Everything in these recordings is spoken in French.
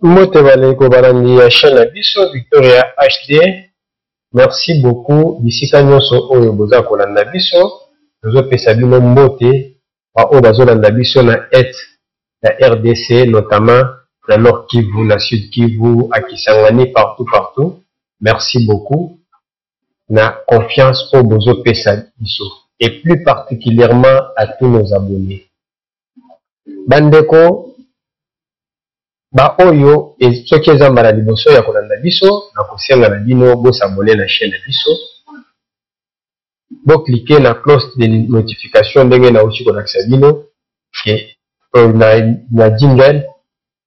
Mote baleko balandi ya chaîne na biso Victoria HD. Merci beaucoup bisika nyonso oyo boza kolanda biso. Tozopesa bino mbote ba oyo bazolanda biso na est la RDC, notamment la Nord Kivu, la Sud Kivu, à Kisangani, partout. Merci beaucoup. Na confiance au bozo pesa biso et plus particulièrement à tous nos abonnés. Bandeko ba oyo soki ezamba na liboso ya kolanda biso na kosenga na bino bo s'abonner na chaîne biso, bo cliquer na cloche de notification ndenge na uchi kolakisa bino et na jingle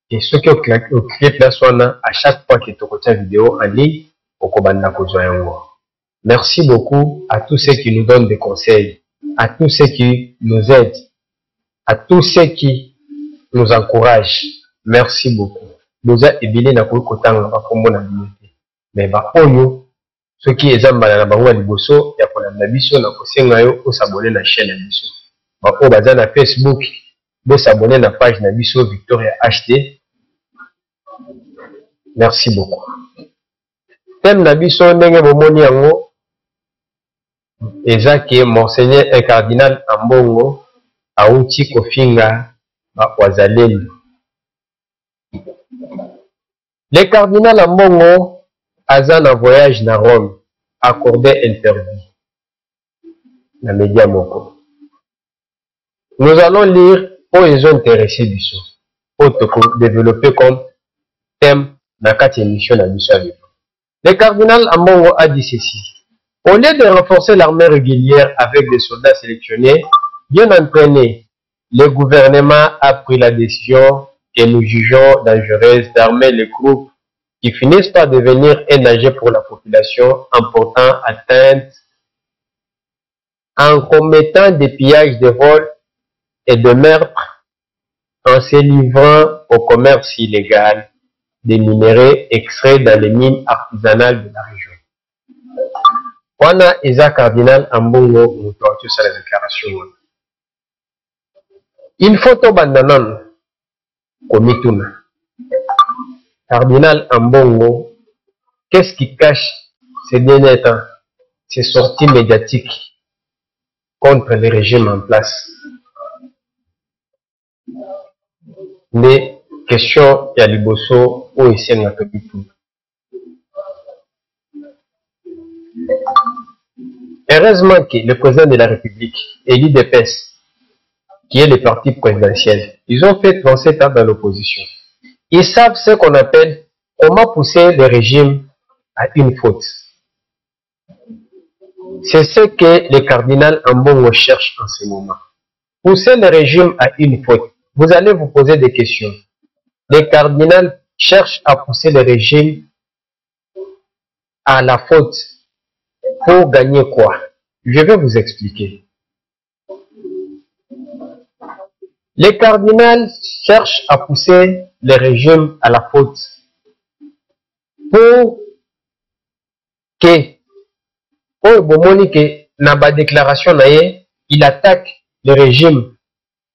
et soki o cliquer place wana à chaque fois que tokotia vidéo en ligne okobanda kozwa yango. Merci beaucoup à tous ceux qui nous donnent des conseils, à tous ceux qui nous aident, à tous ceux qui nous encouragent. Merci beaucoup. Nous avons ébilé na kotanga ba kombo na limité. Mais ba oyo ceux qui ezambala na bango liboso ya kolanda biso na kosenga yo o s'abonner na chaîne na biso. Ba oyo baza na Facebook, bo s'abonner na page na biso Victoria HD. Merci beaucoup. Thème na biso ndenge bomoni yango eza ke Monseigneur et Cardinal Ambongo auti kofinga ba wazalendo. Le cardinal Ambongo aza un voyage na Rome, accordé interdit. Na média moko. Nous allons lire où ils ont intéressé biso, pour développer comme thème na quatre émissions na biso. Le cardinal Ambongo a dit ceci: au lieu de renforcer l'armée régulière avec des soldats sélectionnés, bien entraînés, le gouvernement a pris la décision que nous jugeons dangereuse d'armer les groupes qui finissent par devenir un danger pour la population en portant atteinte, en commettant des pillages de vols et de meurtres, en se livrant au commerce illégal des minéraux extraits dans les mines artisanales de la région. Wana eza cardinal Ambongo mutuatu sa la déclaration. Il faut to bandanon komituna. Cardinal Ambongo, qu'est-ce qui cache ces derniers temps, ces sorties médiatiques contre le régime en place? Les questions ya liboso ou ici na komituna. Heureusement que le président de la République, Élie Depès, qui est le parti présidentiel, ils ont fait 37 ans dans l'opposition. Ils savent ce qu'on appelle comment pousser le régime à une faute. C'est ce que le cardinal Ambongo cherche en ce moment. Pousser le régime à une faute. Vous allez vous poser des questions. Le cardinal cherche à pousser le régime à la faute. Pour gagner quoi? Je vais vous expliquer. Le cardinal cherche à pousser le régime à la faute pour que, au moment que na ba déclaration naie, il attaque le régime,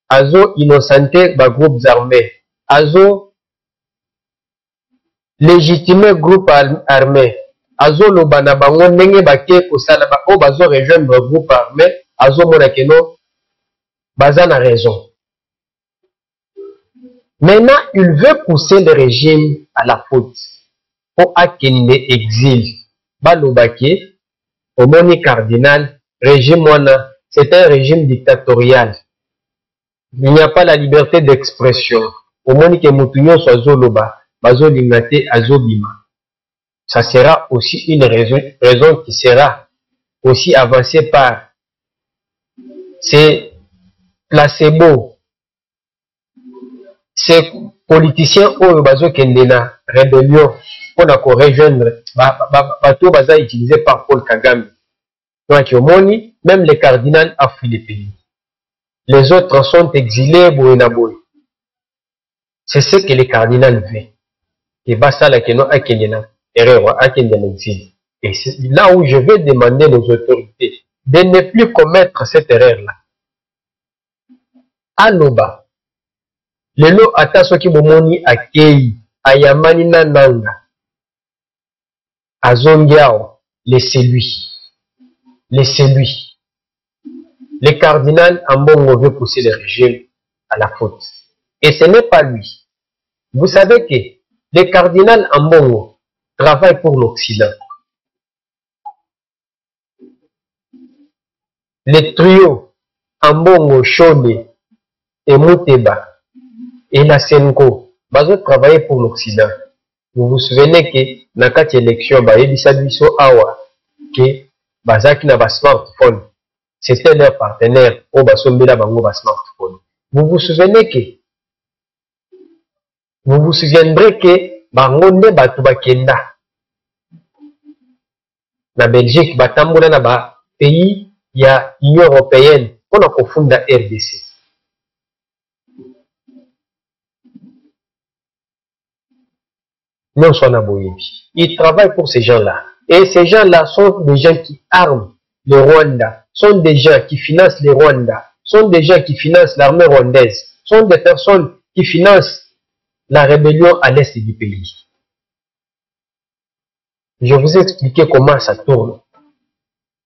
azo innocenté ba groupes armés, azo légitimer groupe armé, azo lobana bango ndenge bake kosala ba o bazo rejoindre le groupe armé, azo mona keno baza na raison. Maintenant, il veut pousser le régime à la faute pour akende exil. Balobake, au moni cardinal, régime wana, c'est un régime dictatorial. Il n'y a pas la liberté d'expression. Au moni ke mutunyo so azoloba, bazo lingate azobima. ça sera aussi une raison qui sera aussi avancée par ces placebo, ces politiciens au bazo kendena rébellion pour rejoindre bateau baza utilisé par Paul Kagame. Donc Yomoni, même les cardinals a fui le pays. Les autres sont exilés boyenaboy. C'est ce que les cardinals veulent. Et basta la keno a kendena erreur a kendena exil. Et c'est là où je vais demander aux autorités de ne plus commettre cette erreur-là. Aloba, lelo ata soki bomoni akei ayamani na nanga azongiao, laissez-lui. Laissez-lui. Le cardinal Ambongo veut pousser le régime à la faute. Et ce n'est pas lui. Vous savez que le cardinal Ambongo travaille pour l'Occident. Le trio Ambongo, Chone et Mouteba et la Senko bazo travailler pour l'Occident. Vous vous souvenez que dans cette élection, awa que bazaki na ba smartphone, c'était leur partenaire au basombela bango ba smartphone. Vous vous souviendrez que bango nde batu bakenda na Belgique batambola na ba pays ya Union européenne pour na kofunda RDC. Non, soit Naboyebi. Ils travaillent pour ces gens-là. Et ces gens-là sont des gens qui arment le Rwanda, sont des gens qui financent le Rwanda, sont des gens qui financent l'armée rwandaise, sont des personnes qui financent la rébellion à l'est du pays. Je vous ai expliqué comment ça tourne.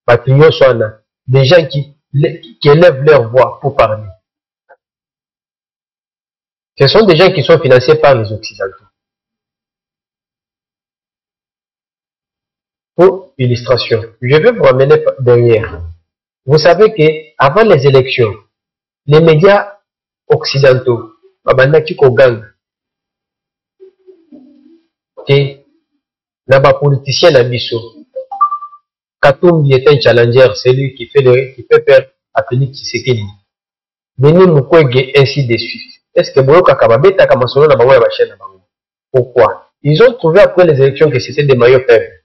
Patriots sont des gens qui élèvent leur voix pour parler. Ce sont des gens qui sont financés par les Occidentaux. Pour illustration, je vais vous ramener derrière. Vous savez que avant les élections, les médias occidentaux, babandaki kogang, que naba politicien na biso, Katumbi est un challenger, c'est lui qui fait peur à Félix Tshisekedi. Denis Mukwege, ainsi de suite. Est-ce que Boyoka Kababeta Kamasono na bango ya chaîne na bango? Pourquoi? Ils ont trouvé après les élections que c'était des maillots faibles.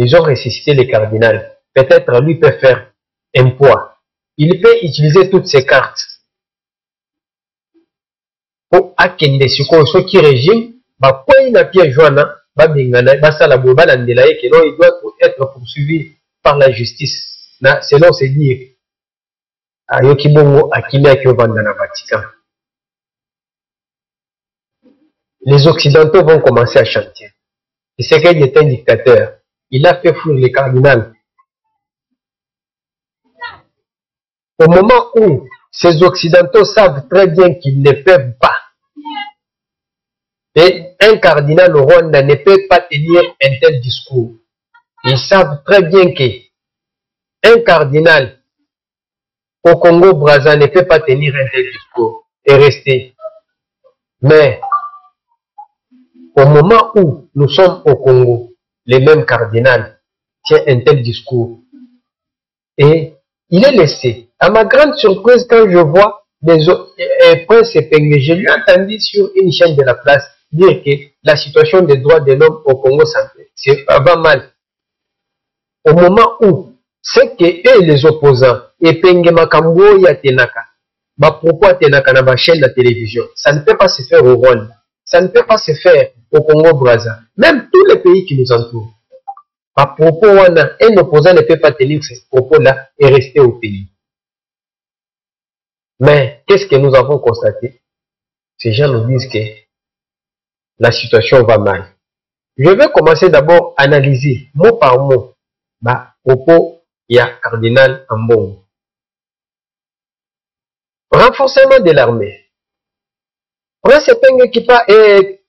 Ils ont ressuscité les cardinals. Peut-être lui peut faire un poids. Il peut utiliser toutes ses cartes. Pour akende siko so qui régime, ba quoi na pied joana, ba bingana, ba sala boba landela et que non, il doit être poursuivi par la justice. Na selon se dire ayoki bongo akime akiovanda na Vatican. Les Occidentaux vont commencer à chanter. Et c'est qu'il est un dictateur. Il a fait fuir les cardinals. Au moment où ces Occidentaux savent très bien qu'ils ne peuvent pas, et un cardinal au Rwanda ne peut pas tenir un tel discours. Ils savent très bien que un cardinal au Congo-Brazza ne peut pas tenir un tel discours et rester. Mais au moment où nous sommes au Congo, les mêmes cardinaux tiennent un tel discours. Et il est laissé. À ma grande surprise, quand je vois Prince Epenge, je lui ai entendu sur une chaîne de la place dire que la situation des droits de l'homme au Congo va mal. Au moment où c'est que eux, les opposants, Epenge Makambo Yatenaka, pourquoi Tenaka na ba chaîne de télévision, ça ne peut pas se faire au Rwanda, ça ne peut pas se faire au Congo-Brazza, même tous les pays qui nous entourent. À propos, un opposant ne peut pas tenir ces propos-là et rester au pays. Mais qu'est-ce que nous avons constaté? Ces gens nous disent que la situation va mal. Je vais commencer d'abord à analyser mot par mot propos ya cardinal Ambongo. Renforcement de l'armée. Prince Epenge qui part et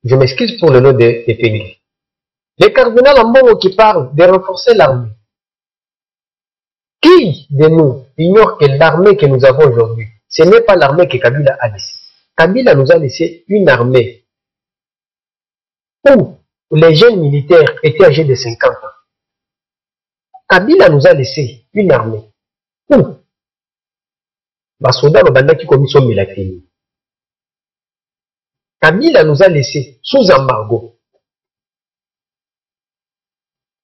je m'excuse pour le nom de Epenge. Le cardinal Ambongo qui parle de renforcer l'armée. Qui de nous ignore que l'armée que nous avons aujourd'hui, ce n'est pas l'armée que Kabila a laissée. Kabila nous a laissé une armée où les jeunes militaires étaient âgés de 50 ans. Kabila nous a laissé une armée où les soldats qui commis son milatini. Kabila nous a laissé sous embargo.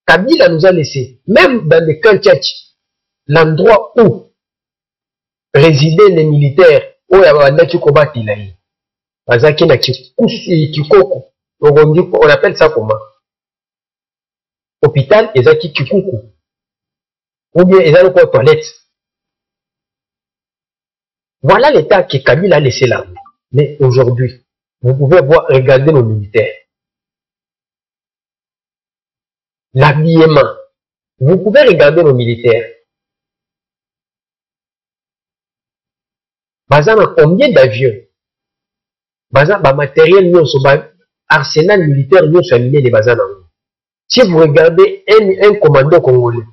Kabila nous a laissé, même dans le Kantiach, l'endroit où résidaient les militaires, où il y avait qui combattent là. Bazaki na kikoko. On appelle ça comment? Hôpital, ezaki kikuku. Ou bien ezaki quoi toilette. Voilà l'état que Kabila a laissé là. Mais aujourd'hui, vous pouvez voir, regarder nos militaires. L'habillement. Vous pouvez regarder nos militaires. Bazana, combien d'avions? Bazana, matériel, arsenal militaire, nous sommes les Bazana. Si vous regardez un commando congolais,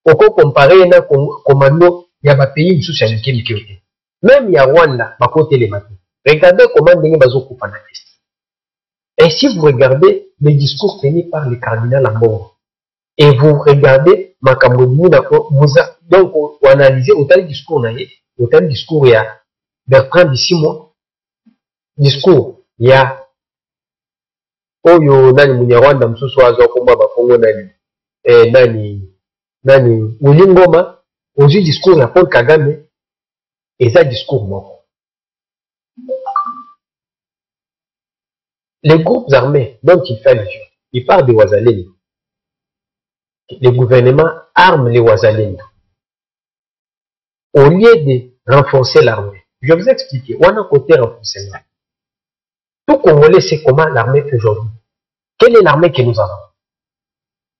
on peut comparer un commando, il y a un pays sous sa sécurité. Même il y a Rwanda, à côté les matins. Regardez comment les bazo coupent en Est. Et si vous regardez les discours tenus par le cardinal Ambongo, et vous regardez Makamodini, donc vous analysez autant de discours, autant de discours, il y a Bertrand d'ici mois, discours, il y a Oyo nani Munyarwanda msusu wazo kumba bakongo nani Ulingoma, ozi discours ya Paul Kagame, et ça discours mort. Les groupes armés dont il fait allusion, il parle de Wazalendo. Le gouvernement arme les Wazalendo. Au lieu de renforcer l'armée, je vais vous expliquer, on a un côté renforcement. Tout Congolais sait comment l'armée fait aujourd'hui. Quelle est l'armée que nous avons?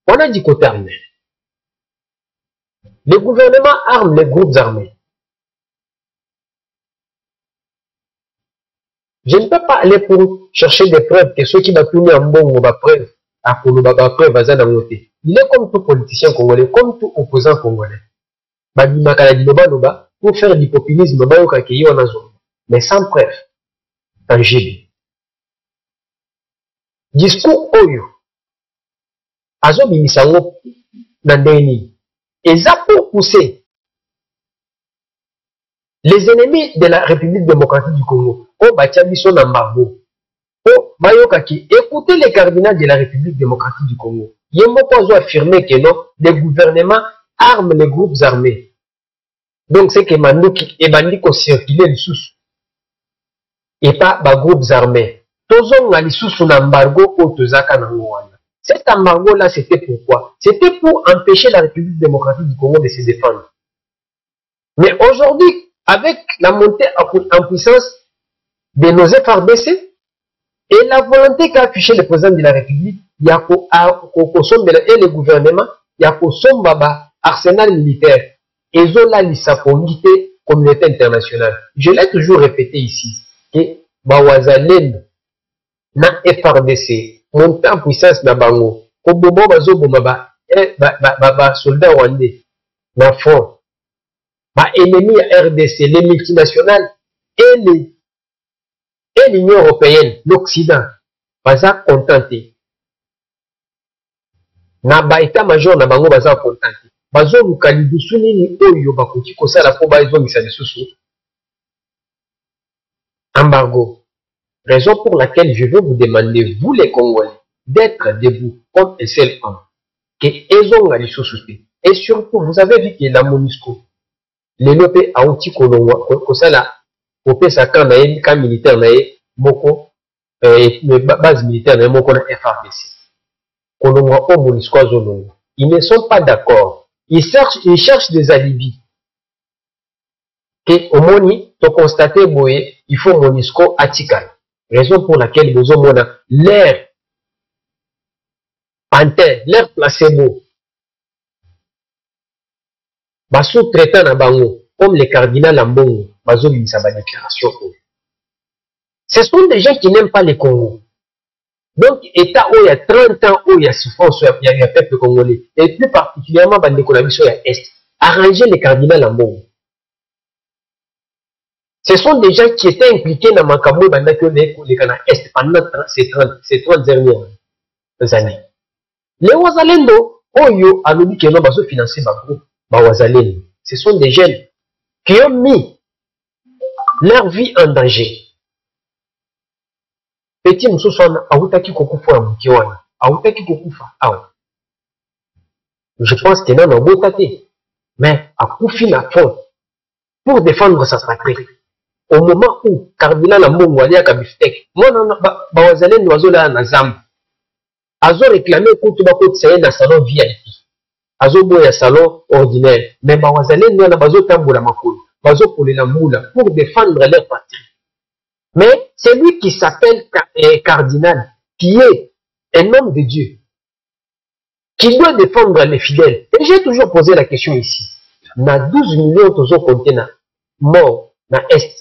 On a dit côté armé. Le gouvernement arme les groupes armés. Je ne peux pas aller pour chercher des preuves que ceux qui m'ont tourné en bon preuve, à preuve, il est comme tout politicien congolais, comme tout opposant congolais. Pour faire du populisme, mais sans preuve tangible. Discours Oyo, Azo Bimisango, Nandeni, et ça pour pousser les ennemis de la République démocratique du Congo, au Batiabiso Nambargo, au Mayokaki, écoutez les cardinaux de la République démocratique du Congo. Yemoko a affirmé que non, les gouvernements arment les groupes armés. Donc c'est que Manouki et Bandiko circulent les sous. Et pas les groupes armés. Tozon a les sous embargo au Tozaka Nangouana. Cet embargo-là, c'était pourquoi? C'était pour empêcher la République démocratique du Congo de se défendre. Mais aujourd'hui, avec la montée en puissance de nos FRDC et la volonté qu'a affiché le président de la République, il y a et le gouvernement, il y a un arsenal militaire. Et zola l'isapongité communauté internationale. Je l'ai toujours répété ici, que Bawazalen na FRDC, monté en puissance na bango, kobobo bazoboma ba soldats rwandais, na front. Ennemis à RDC, les multinationales et l'Union européenne, l'Occident, baza contenté. Na ba état-major na bango baza contenté. Bazo lukali dusuni ni oyo bakuti kosala po bazo misa lisusu. Embargo. Raison pour laquelle je veux vous demander, vous les Congolais, d'être debout comme un seul homme. Que ezonga lisusu. Et surtout, vous avez vu que la MONUSCO, les lopé a outil kosala opesa kan na ye kan militaire na ye moko base militaire na ye moko na FRDC kolongwa o MONUSCO azolongwa. Ils ne sont pas d'accord. Ils cherchent des alibis que au moni to constater boye il faut MONUSCO atikala. Raison pour laquelle nous avons l'air pantin, l'air placebo. Baso traitant na bango, comme le cardinal Ambongo, baso bimisa ba déclaration. Ce sont des gens qui n'aiment pas le Congo. Donc, État où il y a 30 ans, où il y a souffrance, il y a peuple congolais, et plus particulièrement dans l'économie sur l'Est, arranger le cardinal Ambongo. Ce sont des gens qui étaient impliqués dans Mankabo et dans l'Est pendant ces 30 dernières années. zali. Les Wazalendo, Oyo, Alobi, qui ont financé ma groupe, Wazalendo. Ce sont des jeunes qui ont mis leur vie en danger. Petit Moussoussouana, Aoutaki Kokufa, Mkiwana, Aoutaki Kokufa, Aou. Je pense qu'il y a un beau tâté. Mais à Koufi la fond, pour défendre sa patrie, au moment où Cardinal Ambongo allait à Kabiftek, moi, Wazalendo, Wazola, Nazam, Azo réclamé contre Bakot Sayen dans salon VIP. Azo boya salon ordinaire. Mais Wazalendo, na Bazo Tamboula Makoul, Bazo pour les Lamboula, pour défendre leur patrie. Mais c'est lui qui s'appelle Cardinal, qui est un homme de Dieu, qui doit défendre les fidèles. Et j'ai toujours posé la question ici. Na 12 millions de contenants morts dans l'Est,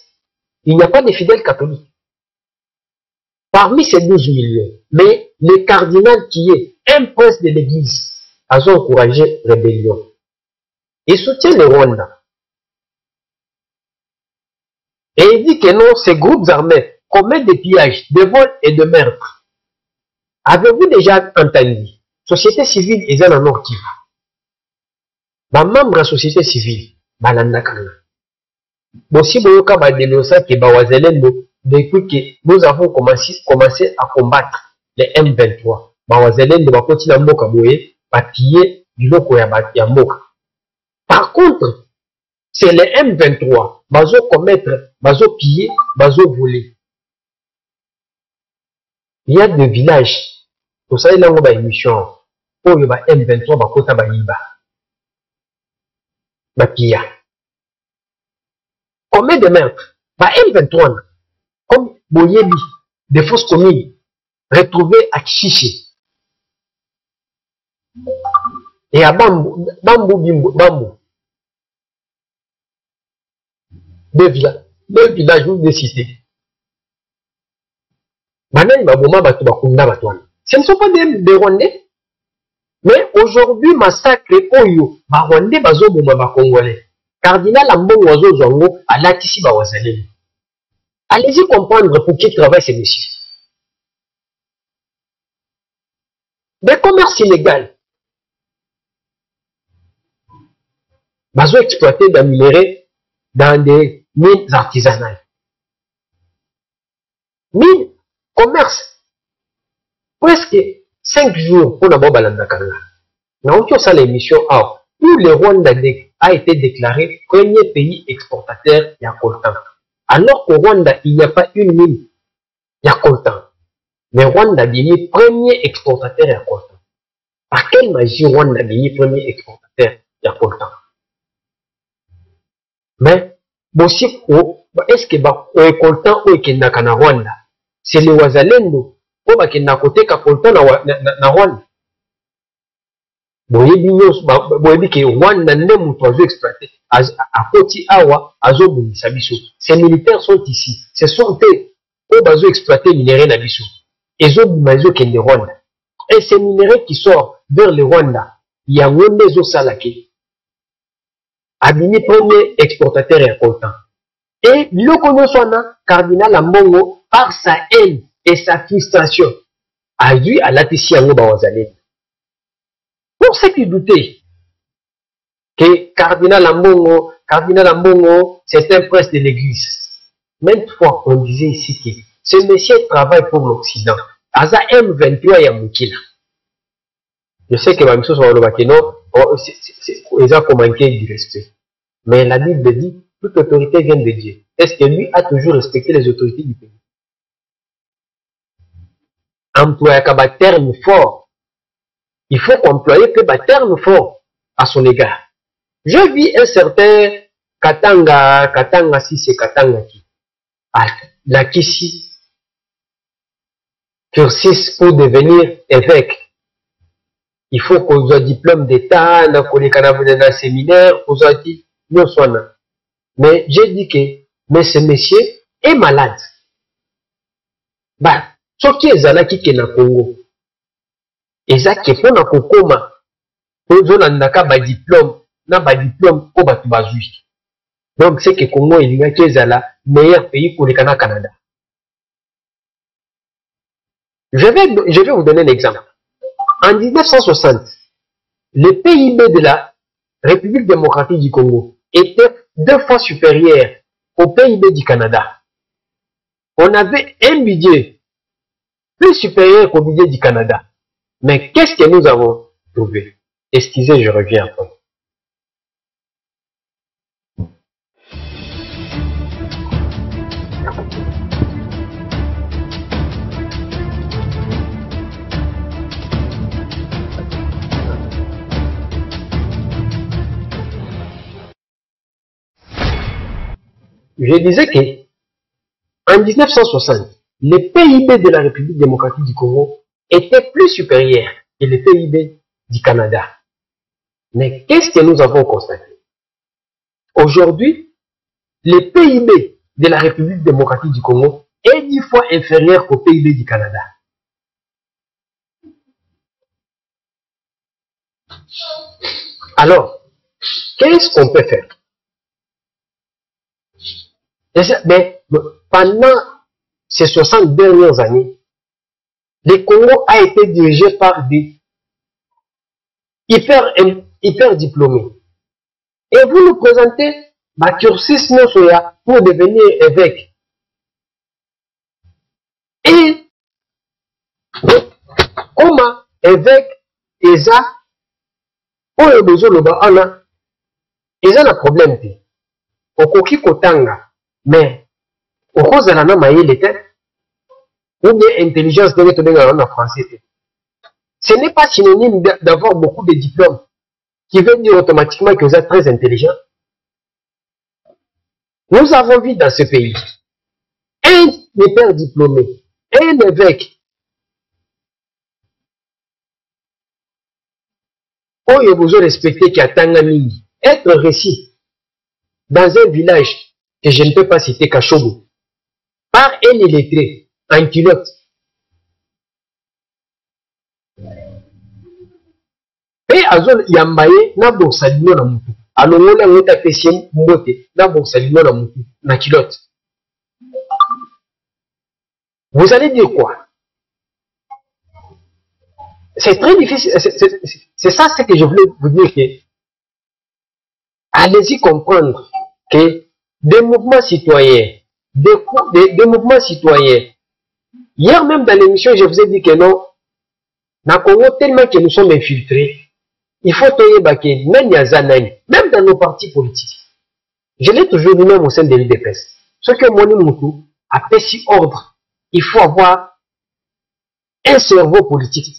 il n'y a pas de fidèles catholiques. Parmi ces 12 millions, mais le cardinal qui est un prince de l'église a encouragé la rébellion. Il soutient le Rwanda. Et il dit que non, ces groupes armés commettent des pillages, des vols et de meurtres. Avez-vous déjà entendu? Société civile est dans le Nord Kivu. Ma membre de la société civile, Balandakana. Aussi, Boyoka va dénoncer que Bawazalendo, depuis que nous avons commencé à combattre les M23. Bawazalendo va continuer à Mboka Boye, va piller du loko ya Mboka. Par contre, c'est les M23, bazo commettre, bazo piller, bazo voler. Il y a des villages, pour ça il y a une émission, où il y a M23, bakota bayiba, bapilla. Combien de meurtres? M23, comme Boyebi, des fausses communes, retrouvées à Chiché. Et à Bambou, Bambou. Deux villages ou deux cités. Ce ne sont pas des Rwandais. Mais aujourd'hui, massacre Oyo, Rwandais, Congolais. Cardinal Ambongo Wazo Zongo, à Latisi Bawazalé. Allez-y comprendre pour qui travaillent ces messieurs. Des commerces illégaux. Bazo exploité des minéraux dans des mines artisanales. Mines, commerce. Presque 5 jours pour la Bobalanda Kanga. Nous avons ça l'émission où le Rwanda a été déclaré premier pays exportateur il y a coltan. Alors qu'au Rwanda, il n'y a pas une mine, il y a coltan. Mais Rwanda est premier exportateur il y a coltan. Par quelle magie Rwanda est premier exportateur il y a coltan? Mais, est-ce que le coltan ou le Rwanda, c'est le Wazalendo ou le côté ka coltan na Rwanda? Boyebi ke Rwanda nde mutu azo exploité à Koti Awa azo bundisa biso. Ces militaires sont ici. Ce sont eux qui bazo exploité minéraux na biso. Ezo bimazo kende Rwanda. Et ces minéraux qui sortent vers le Rwanda, il y a un zo salake. Abini premier exportateur et coltan. Et le connaissant Cardinal Ambongo par sa haine et sa frustration a dû à Latisi Yango Bawazalé. Pour ceux qui doutaient que Cardinal Ambongo, c'est un prince de l'église. Maintes fois, on disait ici que ce monsieur travaille pour l'Occident. Aza M23 Yamukila. Je sais que ma mission sur le Bakeno, ils ont manqué du respect. Mais la Bible dit, toute autorité vient de Dieu. Est-ce que lui a toujours respecté les autorités du pays? Employer un terme fort. Il faut employer un terme fort à son égard. Je vis un certain Katanga si c'est Katanga qui. La Kissi. Cursus pour devenir évêque. Il faut qu'on ait un diplôme d'état, qu'on ait un séminaire, qu'on ait dit, non, soit. Mais j'ai dit que, mais ce monsieur est malade. Bah, ce qui est là qui est dans le Congo. Et ça qui est pour le Congo, pour le diplôme, pour le donc c'est que le Congo est le meilleur pays pour le Canada. Je vais vous donner un exemple. En 1960, le PIB de la République démocratique du Congo était 2 fois supérieur au PIB du Canada. On avait un budget plus supérieur qu'au budget du Canada. Mais qu'est-ce que nous avons trouvé? Excusez, je reviens après. Je disais que en 1960, le PIB de la République démocratique du Congo était plus supérieur que le PIB du Canada. Mais qu'est-ce que nous avons constaté? Aujourd'hui, le PIB de la République démocratique du Congo est 10 fois inférieur qu'au PIB du Canada. Alors, qu'est-ce qu'on peut faire? Mais pendant ces 60 dernières années, le Congo a été dirigé par des hyper diplômés. Et vous nous présentez cursus Nosoya pour devenir évêque. Et comment évêque Eza oyo bozoloba ana eza na problème te. Okoki kotanga mais okozala na mayele te ou bien intelligence de tobenga en français te. Ce n'est pas synonyme d'avoir beaucoup de diplômes qui veut dire automatiquement que vous êtes très intelligent. Nous avons vu dans ce pays un hyper diplômé, un évêque oyo vous respecté qui a Tangamini, être récit dans un village que je ne peux pas citer, Kachobo, par un illettré en culotte. Et azol yambaye na bosalino na mutu. Alongola ngota pesiem mbote na bosalino na mutu na culotte. Vous allez dire quoi? C'est très difficile. C'est ça ce que je voulais vous dire, que allez-y comprendre que des mouvements citoyens, des mouvements citoyens. Hier même dans l'émission, je vous ai dit que non, na Congo, tellement que nous sommes infiltrés, il faut même dans nos partis politiques. Je l'ai toujours dit même au sein de l'UDPS. Ce que Moni Moutou a fait si ordre, il faut avoir un cerveau politique.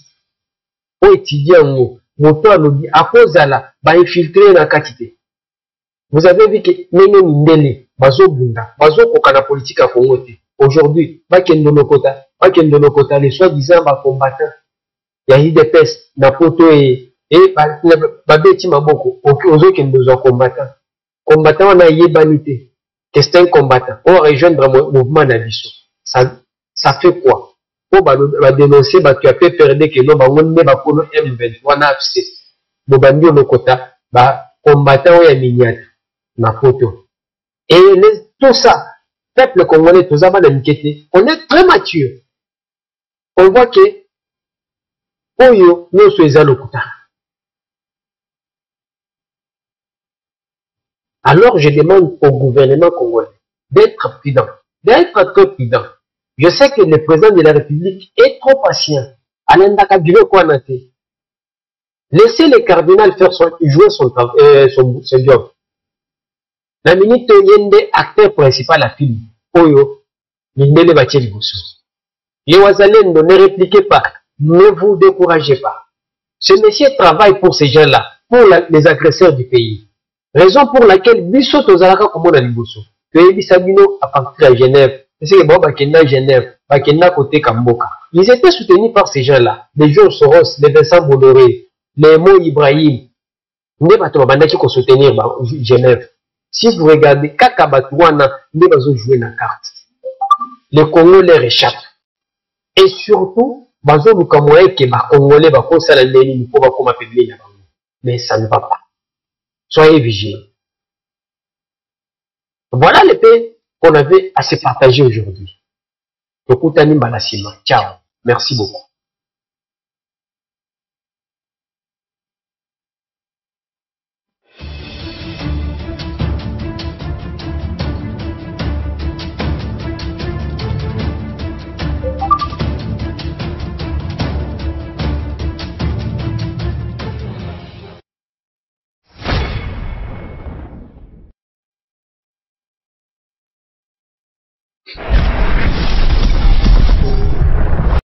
Pour étudier en mots, Moutou a dit, à cause de la, infiltrer la quantité. Vous avez vu que Nene Mindele, Bazo Bunda, Bazo Kokana politique à Congo. Aujourd'hui, Bakendonokota, les soi-disant combattants, il y a eu des pestes, Napoto et Babeti Maboko, aux autres qui nous combattants. Combattants, on a yébanité, que c'est un combattant. On va rejoindre le mouvement d'Abisso. Ça fait quoi? Pour dénoncer, tu as fait perdre que nous, on ne va pas M23, on a fait. Bobandi Onokota, combattant, on a mignat, Napoto. Et tout ça, peuple congolais, tout ça, on est très mature. On voit que, Oyo, nous sommes à alors je demande au gouvernement congolais d'être prudent, d'être très prudent. Je sais que le président de la République est trop patient. Laissez le cardinal faire jouer son job. La minute yende acteur principal à film. Oyo, Mindele Bacheli Boussou. Les Ouazalendo, ne répliquez pas, ne vous découragez pas. Ce monsieur travaille pour ces gens-là, pour les agresseurs du pays. Raison pour laquelle Bisso Tozalaka comme on a Liboso. Que Sabino à partir de Genève. C'est que bon, Bakenda Genève, Bakenda côté Kamboka. Ils étaient soutenus par ces gens-là. Les Georges Soros, les Vincent Bolloré, les Mo Ibrahim. N'est pas tout le qui soutenir Genève. Si vous regardez, Kakabatouana, n'est pas jouer la carte. Les Congolais réchappent. Et surtout, Bazo Lukamoye que les Congolais va concernant les lignes pour comme affaiblir. Mais ça ne va pas. Soyez vigilants. Voilà les paix qu'on avait à se partager aujourd'hui. Ciao. Merci beaucoup. Merci.